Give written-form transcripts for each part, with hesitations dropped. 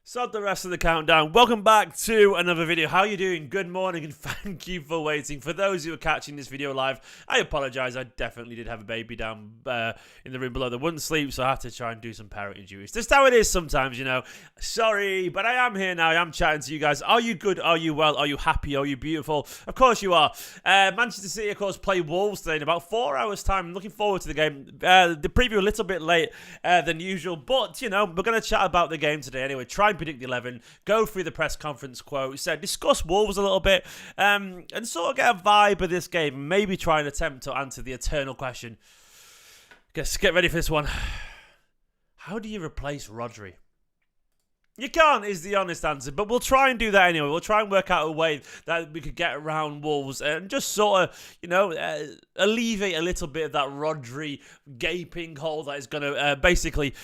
Start the rest of the countdown. Welcome back to another video. How are you doing? Good morning and thank you for waiting. For those who are catching this video live, I apologise. I definitely did have a baby down in the room below that wouldn't sleep, so I had to try and do some parenting duties. Just how it is sometimes, you know. Sorry, but I am here now. I am chatting to you guys. Are you good? Are you well? Are you happy? Are you beautiful? Of course you are. Manchester City, of course, play Wolves today in about 4 hours' time. I'm looking forward to the game. The preview a little bit late than usual, but, you know, we're going to chat about the game today anyway. Try and predict the 11, go through the press conference quotes, discuss Wolves a little bit, and sort of get a vibe of this game, maybe try and attempt to answer the eternal question. Get ready for this one. How do you replace Rodri? You can't, is the honest answer, but we'll try and do that anyway. We'll try and work out a way that we could get around Wolves and just sort of, you know, alleviate a little bit of that Rodri gaping hole that is going to basically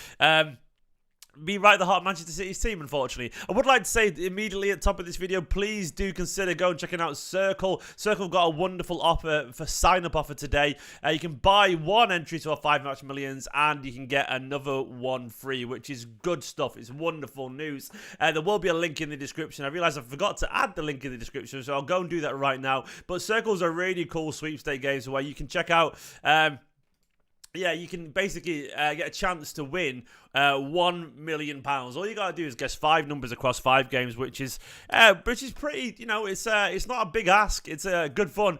be right at the heart of Manchester City's team, unfortunately. I would like to say immediately at the top of this video, please do consider going and checking out Circle. Circle got a wonderful offer for sign-up offer today. You can buy one entry to our 5 match millions and you can get another one free, which is good stuff. It's wonderful news. There will be a link in the description. I realised I forgot to add the link in the description, so I'll go and do that right now. But Circle's a really cool sweepstake game where you can check out... yeah, you can basically get a chance to win £1 million. All you gotta do is guess 5 numbers across 5 games, which is pretty. You know, it's not a big ask. It's good fun.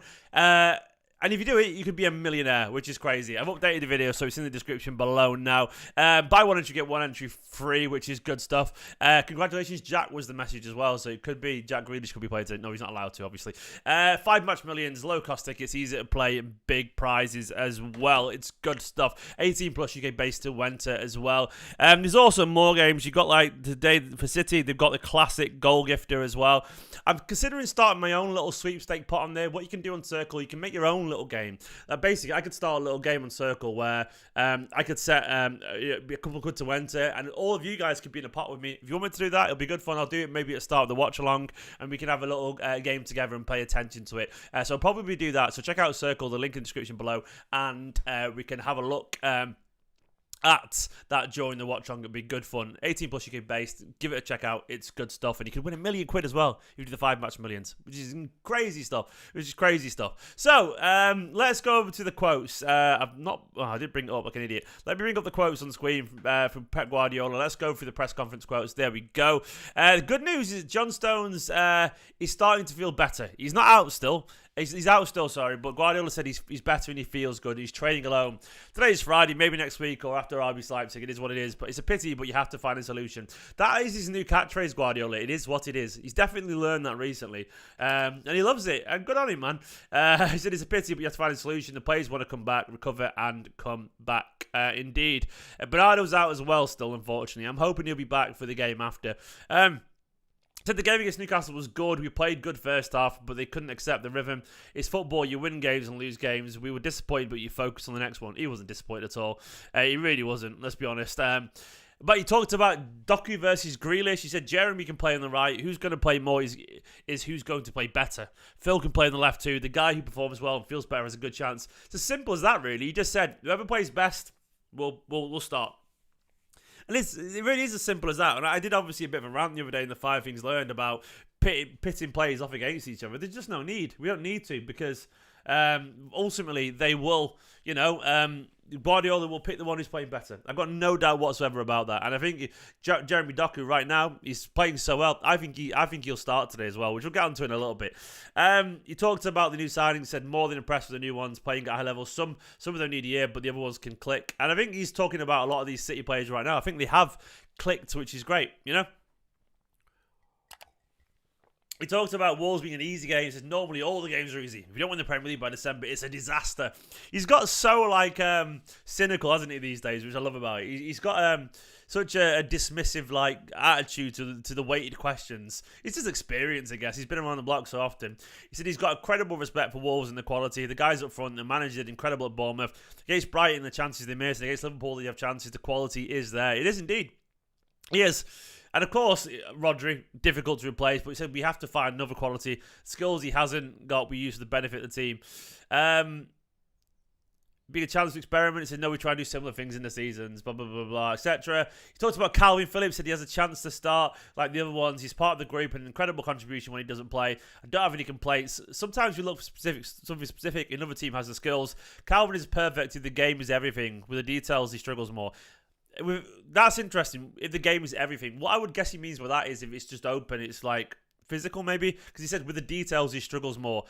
And if you do it, you could be a millionaire, which is crazy. I've updated the video, so it's in the description below now. Buy one entry, get one entry free, which is good stuff. Congratulations, Jack was the message as well, so it could be Jack Grealish could be played today. No, he's not allowed to, obviously. 5 match millions, low cost tickets, easy to play, big prizes as well. It's good stuff. 18 plus UK base to enter as well. There's also more games. You've got like today for City, they've got the classic goal gifter as well. I'm considering starting my own little sweepstake pot on there. What you can do on Circle, you can make your own little game. Basically, I could start a little game on Circle where I could set a couple of quid to enter, and all of you guys could be in a pot with me. If you want me to do that, it'll be good fun. I'll do it maybe at the start of the watch along, and we can have a little game together and pay attention to it. So I'll probably do that. So check out Circle, the link in the description below, and we can have a look at that during the watch on. It'll be good fun. 18 plus UK based. Give it a check out. It's good stuff. And you could win £1 million as well if you do the 5 match millions, which is crazy stuff. So, let's go over to the quotes. I did bring it up like an idiot. Let me bring up the quotes on the screen from Pep Guardiola. Let's go through the press conference quotes. There we go. The good news is John Stones is starting to feel better. He's not out still. He's out still, sorry, but Guardiola said he's better and he feels good. He's training alone. Today's Friday, maybe next week or after RB Leipzig. It is what it is, but it's a pity, but you have to find a solution. That is his new catchphrase, Guardiola. It is what it is. He's definitely learned that recently, and he loves it, and good on him, man. He said it's a pity, but you have to find a solution. The players want to come back, recover, and come back, indeed. Bernardo's out as well still, unfortunately. I'm hoping he'll be back for the game after. Said the game against Newcastle was good. We played good first half, but they couldn't accept the rhythm. It's football. You win games and lose games. We were disappointed, but you focus on the next one. He wasn't disappointed at all. He really wasn't, let's be honest. But he talked about Doku versus Grealish. He said Jeremy can play on the right. Who's going to play more is who's going to play better. Phil can play on the left too. The guy who performs well and feels better has a good chance. It's as simple as that, really. He just said, whoever plays best, we'll start. And it really is as simple as that. And I did obviously a bit of a rant the other day in the 5 things learned about pitting players off against each other. There's just no need. We don't need to because ultimately they will, you know, Guardiola will pick the one who's playing better. I've got no doubt whatsoever about that. And I think Jeremy Doku right now, he's playing so well. I think he'll start today as well, which we'll get onto in a little bit. He talked about the new signings, said more than impressed with the new ones, playing at high level. Some of them need a year, but the other ones can click. And I think he's talking about a lot of these City players right now. I think they have clicked, which is great, you know? He talked about Wolves being an easy game. He says normally all the games are easy. If you don't win the Premier League by December, it's a disaster. He's got so like cynical, hasn't he, these days, which I love about it. He's got such a dismissive like attitude to the weighted questions. It's his experience, I guess. He's been around the block so often. He said he's got incredible respect for Wolves and the quality. The guys up front, the manager did incredible at Bournemouth. Against Brighton, the chances they missed. Against Liverpool, they have chances. The quality is there. It is indeed. He is. And of course, Rodri, difficult to replace, but he said we have to find another quality. Skills he hasn't got, we use to the benefit of the team. being a chance to experiment. He said, no, we try and do similar things in the seasons, blah, blah, blah, blah, etc. He talked about Calvin Phillips, said he has a chance to start like the other ones. He's part of the group, an incredible contribution when he doesn't play. I don't have any complaints. Sometimes we look for something specific, another team has the skills. Calvin is perfect if the game is everything. With the details, he struggles more. That's interesting. If the game is everything, what I would guess he means by that is if it's just open, it's like physical maybe, because he said with the details, he struggles more.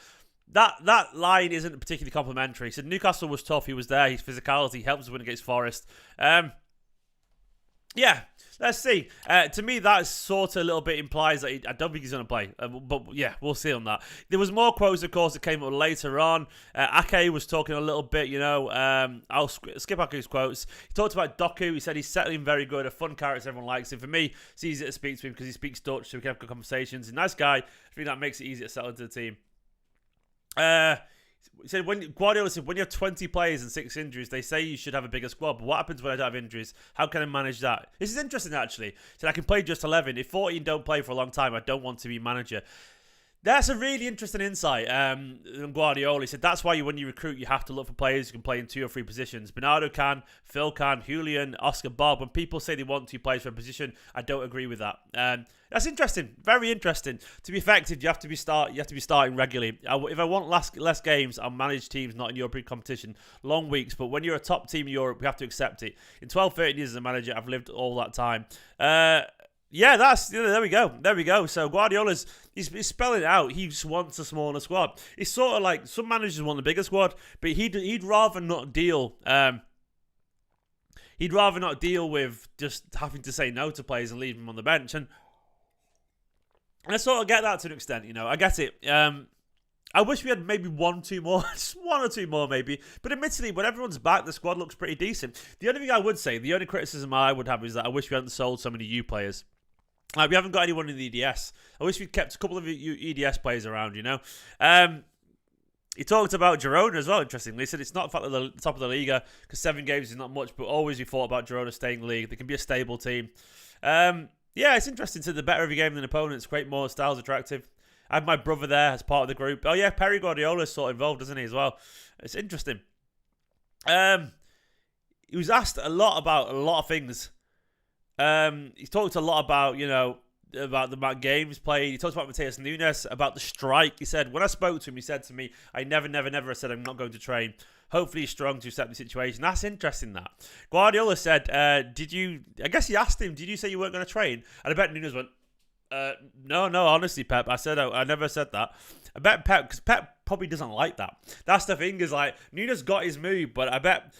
That line isn't particularly complimentary. He said Newcastle was tough. He was there. His physicality helps us win against Forest. Yeah, let's see. To me, that sort of a little bit implies that I don't think he's going to play. But yeah, we'll see on that. There was more quotes, of course, that came up later on. Ake was talking a little bit, you know. I'll skip Ake's quotes. He talked about Doku. He said he's settling very good, a fun character, everyone likes him. For me, it's easy to speak to him because he speaks Dutch, so we can have good conversations. He's a nice guy. I think that makes it easy to settle into the team. He said Guardiola said when you have 20 players and 6 injuries, they say you should have a bigger squad. But what happens when I don't have injuries? How can I manage that? This is interesting, actually. He said I can play just 11. If 14 don't play for a long time, I don't want to be manager. That's a really interesting insight. Guardiola, he said that's why when you recruit, you have to look for players who can play in 2 or 3 positions. Bernardo can, Phil can, Julian, Oscar, Bob. When people say they want 2 players for a position, I don't agree with that. That's interesting, very interesting. To be effective, you have to be starting regularly. If I want less games, I'll manage teams not in European competition, long weeks. But when you're a top team in Europe, we have to accept it. In 12, 13 years as a manager, I've lived all that time. Yeah, there we go. There we go. So Guardiola's he's spelling it out. He just wants a smaller squad. It's sort of like some managers want a bigger squad, but he'd rather not deal. He'd rather not deal with just having to say no to players and leave them on the bench. And I sort of get that to an extent. You know, I get it. I wish we had maybe 1 or 2 more, just 1 or 2 more maybe. But admittedly, when everyone's back, the squad looks pretty decent. The only thing I would say, the only criticism I would have is that I wish we hadn't sold so many U players. Like, we haven't got anyone in the EDS. I wish we'd kept a couple of EDS players around, you know. He talked about Girona as well, interestingly. He said it's not the fact that they're the top of the Liga, because 7 games is not much, but always we thought about Girona staying in the league. They can be a stable team. Yeah, it's interesting to the better every game than opponents. Create more styles attractive. I had my brother there as part of the group. Oh, yeah, Perry Guardiola's sort of involved, isn't he, as well? It's interesting. He was asked a lot about a lot of things. He talked a lot about, you know, about the amount of games played. He talked about Mateus Nunes, about the strike. He said, when I spoke to him, he said to me, I never said I'm not going to train. Hopefully he's strong to accept the situation. That's interesting, that. Guardiola said, I guess he asked him, did you say you weren't going to train? And I bet Nunes went, no, honestly, Pep, I never said that. I bet Pep, because Pep probably doesn't like that. That's the thing, is like, Nunes got his move, but I bet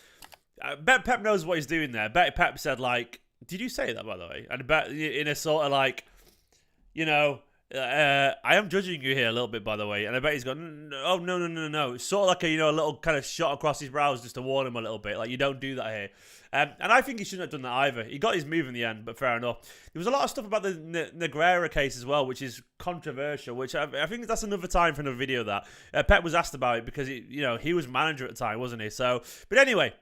Pep knows what he's doing there. I bet Pep said, like, did you say that, by the way? And I bet in a sort of like, you know, I am judging you here a little bit, by the way. And I bet he's gone, oh, no. It's sort of like a little kind of shot across his brows just to warn him a little bit. Like, you don't do that here. And I think he shouldn't have done that either. He got his move in the end, but fair enough. There was a lot of stuff about the Negreira case as well, which is controversial, which I think that's another time for another video that. Pep was asked about it because, he was manager at the time, wasn't he? So, but anyway.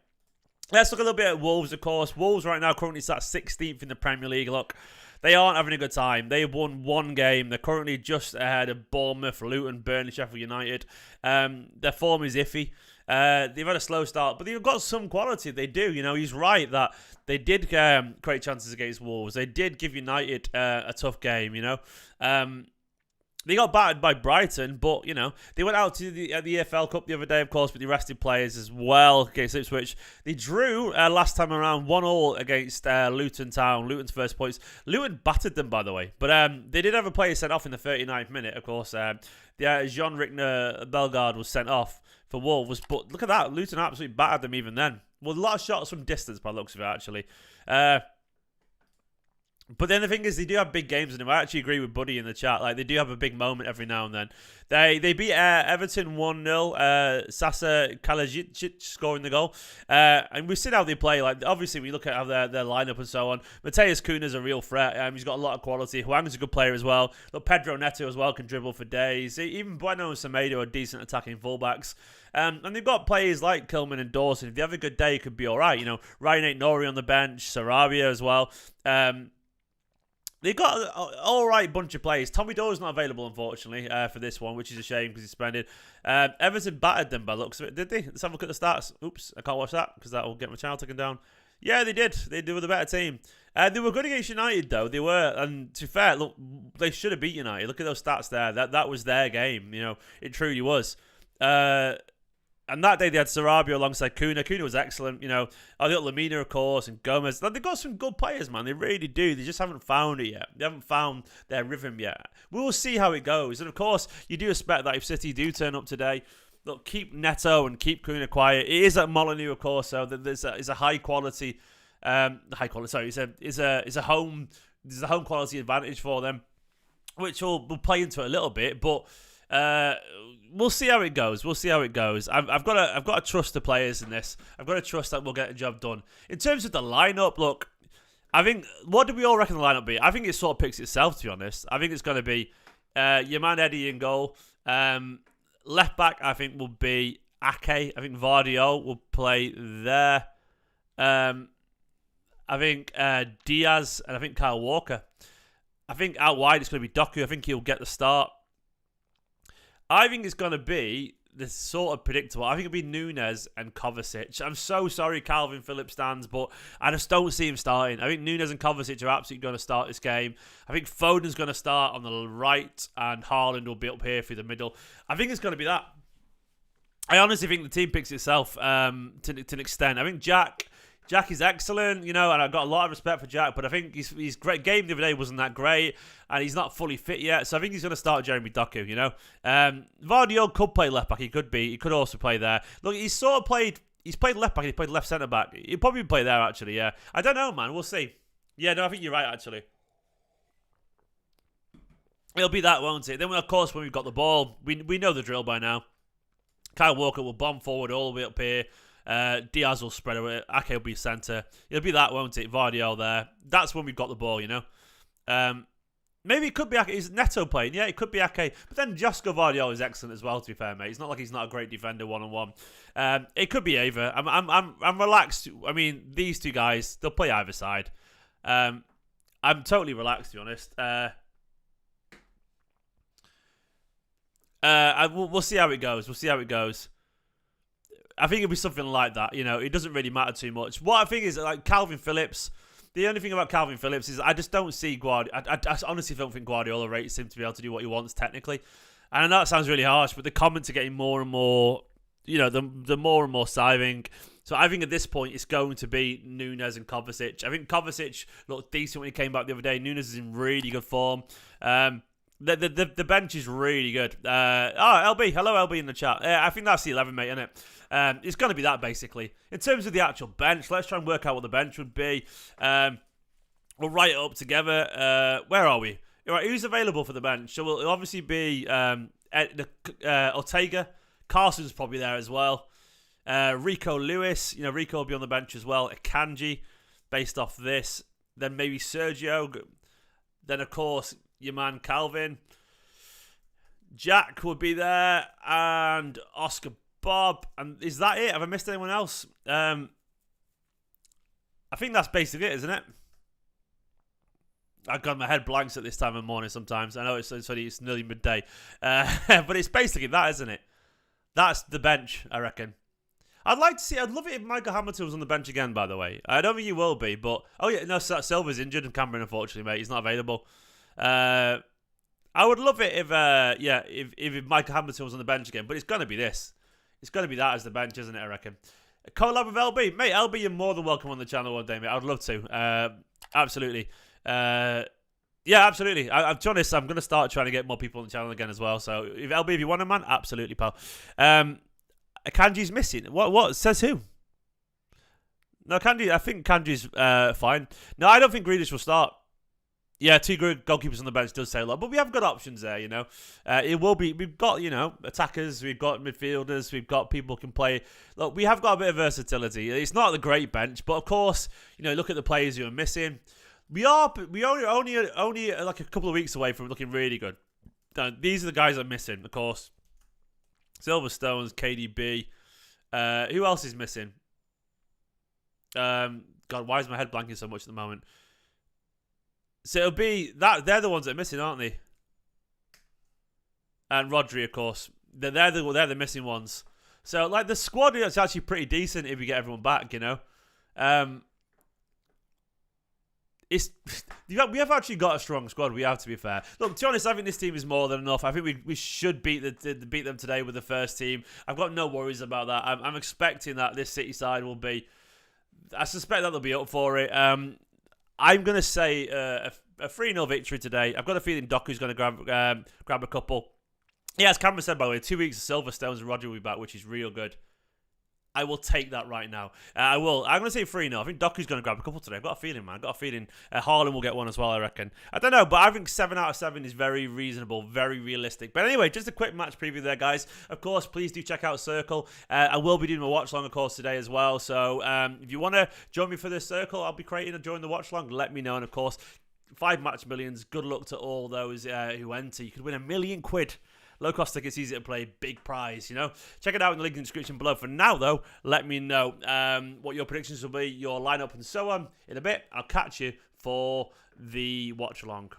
Let's look a little bit at Wolves, of course. Wolves right now currently sat 16th in the Premier League. Look, they aren't having a good time. They have won 1 game. They're currently just ahead of Bournemouth, Luton, Burnley, Sheffield United. Their form is iffy. They've had a slow start, but they've got some quality. They do. He's right that they did create chances against Wolves. They did give United a tough game, They got battered by Brighton, but, they went out to the EFL Cup the other day, of course, with the rested players as well against Ipswich. They drew last time around 1-1 against Luton Town, Luton's first points. Luton battered them, by the way. But they did have a player sent off in the 39th minute, of course. Jean-Rickner Bellegarde was sent off for Wolves. But look at that. Luton absolutely battered them even then. Well, a lot of shots from distance by the looks of it, actually. But then the thing is, they do have big games in them. I actually agree with Buddy in the chat. Like, they do have a big moment every now and then. They beat Everton 1-0. Sasa Kalajic scoring the goal. And we've seen how they play. Like, obviously, we look at how their lineup and so on. Mateus Cunha's a real threat. He's got a lot of quality. Huang's a good player as well. Look, Pedro Neto as well can dribble for days. Even Bueno and Semedo are decent attacking fullbacks. And they've got players like Kilman and Dawson. If they have a good day, it could be all right. Ryan Aït-Nouri on the bench. Sarabia as well. They got an all right bunch of players. Tommy Doyle's not available, unfortunately, for this one, which is a shame because he's suspended. Everton battered them by the looks of it, did they? Let's have a look at the stats. Oops, I can't watch that because that will get my channel taken down. Yeah, they did. They were the better team. They were good against United, though. They were. And to be fair, look, they should have beat United. Look at those stats there. That was their game. You know, it truly was. And that day they had Sarabia alongside Kuna. Kuna was excellent. You know, they got Lamina, of course, and Gomez. They've got some good players, man. They really do. They just haven't found it yet. They haven't found their rhythm yet. We will see how it goes. And, of course, you do expect that if City do turn up today, look, keep Neto and keep Kuna quiet. It is at Molineux, of course, so there's a high quality, Sorry, it's a home quality advantage for them, which will play into it a little bit, but we'll see how it goes. We'll see how it goes. I've got to trust the players in this. I've got to trust that we'll get the job done. In terms of the lineup, look, I think, what do we all reckon the lineup be? I think it sort of picks itself, to be honest. I think it's going to be your man Eddie in goal. Left back, I think, will be Ake. I think Guardiola will play there. I think Diaz and I think Kyle Walker. I think out wide it's going to be Doku. I think he'll get the start. I think it's going to be this sort of predictable. I think it'll be Nunes and Kovacic. I'm so sorry, Calvin Phillips stands, but I just don't see him starting. I think Nunes and Kovacic are absolutely going to start this game. I think Foden's going to start on the right, and Haaland will be up here through the middle. I think it's going to be that. I honestly think the team picks itself to an extent. I think Jack is excellent, you know, and I've got a lot of respect for Jack, but I think his great game the other day wasn't that great, and he's not fully fit yet, so I think he's going to start Jeremy Doku, you know. Guardiola could play left back, he could also play there. Look, he's played left back, he played left centre back. He'll probably play there, actually, yeah. I don't know, man, we'll see. Yeah, no, I think you're right, actually. It'll be that, won't it? Then, of course, when we've got the ball, we know the drill by now. Kyle Walker will bomb forward all the way up here. Diaz will spread away. Ake will be centre. It'll be that, won't it? Vardiol there. That's when we've got the ball, you know. Maybe it could be Ake. Is Neto playing? Yeah, it could be Ake. But then Josko Vardiol is excellent as well, to be fair, mate. It's not like he's not a great defender one-on-one. It could be either. I'm relaxed. I mean, these two guys, they'll play either side. I'm totally relaxed, to be honest. We'll see how it goes. We'll see how it goes. I think it'll be something like that. You know, it doesn't really matter too much. What I think is, like, Calvin Phillips. The only thing about Calvin Phillips is I just don't see Guardiola. I honestly don't think Guardiola rates him to be able to do what he wants technically. And I know that sounds really harsh, but the comments are getting more and more, you know, the more and more siving. So I think at this point it's going to be Nunes and Kovacic. I think Kovacic looked decent when he came back the other day. Nunes is in really good form. The bench is really good. LB, hello LB in the chat. I think that's the 11, mate, isn't it? It's going to be that, basically. In terms of the actual bench, let's try and work out what the bench would be. We'll write it up together. Where are we? Right, who's available for the bench? So it'll obviously be Ortega. Carson's probably there as well. Rico Lewis. You know, Rico will be on the bench as well. Akanji, based off this. Then maybe Sergio. Then, of course, your man Calvin. Jack would be there. And Oscar Bob. And is that it? Have I missed anyone else? I think that's basically it, isn't it? I've got my head blanks at this time of morning sometimes. I know it's nearly midday. But it's basically that, isn't it? That's the bench, I reckon. I'd love it if Michael Hamilton was on the bench again, by the way. I don't think he will be, but... Oh, yeah, no, Silva's injured and Cameron, unfortunately, mate. He's not available. I would love it if Michael Hamilton was on the bench again, but it's going to be this. It's going to be that as the bench, isn't it, I reckon? Collab with LB. Mate, LB, you're more than welcome on the channel one day, mate. I'd love to. Absolutely. Yeah, absolutely. To be honest, I'm going to start trying to get more people on the channel again as well. So, if LB, if you want a man, absolutely, pal. Kanji's missing. What? Says who? No, I think Kanji's fine. No, I don't think Grealish will start. Yeah, two good goalkeepers on the bench does say a lot, but we have got options there, you know. It will be, we've got, you know, attackers, we've got midfielders, we've got people who can play. Look, we have got a bit of versatility. It's not the great bench, but of course, you know, look at the players who are missing. We only like a couple of weeks away from looking really good. These are the guys that are missing, of course. Silverstones, KDB. Who else is missing? God, why is my head blanking so much at the moment? So it'll be that they're the ones that are missing, aren't they? And Rodri, of course. They're the missing ones. So like the squad is actually pretty decent if we get everyone back, you know. We have actually got a strong squad. We have, to be fair. Look, to be honest, I think this team is more than enough. I think we should beat them today with the first team. I've got no worries about that. I'm expecting that this City side will be. I suspect that they'll be up for it. I'm going to say a 3-0 victory today. I've got a feeling Doku's going to grab a couple. Yeah, as Cameron said, by the way, 2 weeks of Silverstones and Roger will be back, which is real good. I will take that right now. I will. I'm going to say 3-0. I think Doku's going to grab a couple today. I've got a feeling, man. I've got a feeling Haaland will get one as well, I reckon. I don't know, but I think 7 out of 7 is very reasonable, very realistic. But anyway, just a quick match preview there, guys. Of course, please do check out Circle. I will be doing a watch-along, of course, today as well. So if you want to join me for this Circle, I'll be creating a join the watch-along. Let me know. And, of course, 5 match millions. Good luck to all those who enter. You could win £1 million. Low cost tickets, easy to play, big prize, you know. Check it out in the link in the description below. For now, though, let me know what your predictions will be, your lineup, and so on. In a bit, I'll catch you for the watch along.